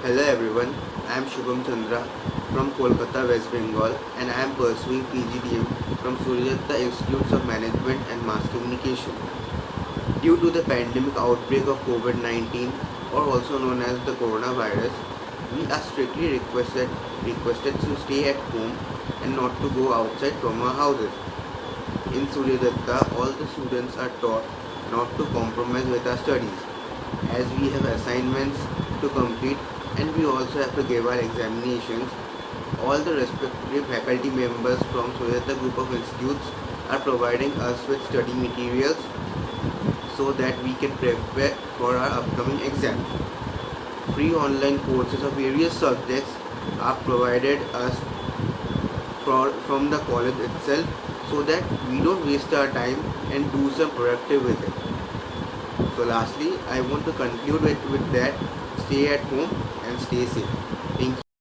Hello everyone, I am Shubham Chandra from Kolkata, West Bengal, and I am pursuing PGDM from Suryadatta Institutes of Management and Mass Communication. Due to the pandemic outbreak of COVID-19, or also known as the coronavirus, we are strictly requested to stay at home and not to go outside from our houses. In Suryadatta, all the students are taught not to compromise with our studies, as we have assignments to complete and we also have to give our examinations. All the respective faculty members from Suryadatta group of institutes are providing us with study materials so that we can prepare for our upcoming exams. Free online courses of various subjects are provided us from the college itself so that we don't waste our time and do some productive with it. So lastly, I want to conclude with that: stay at home and stay safe. Thank you.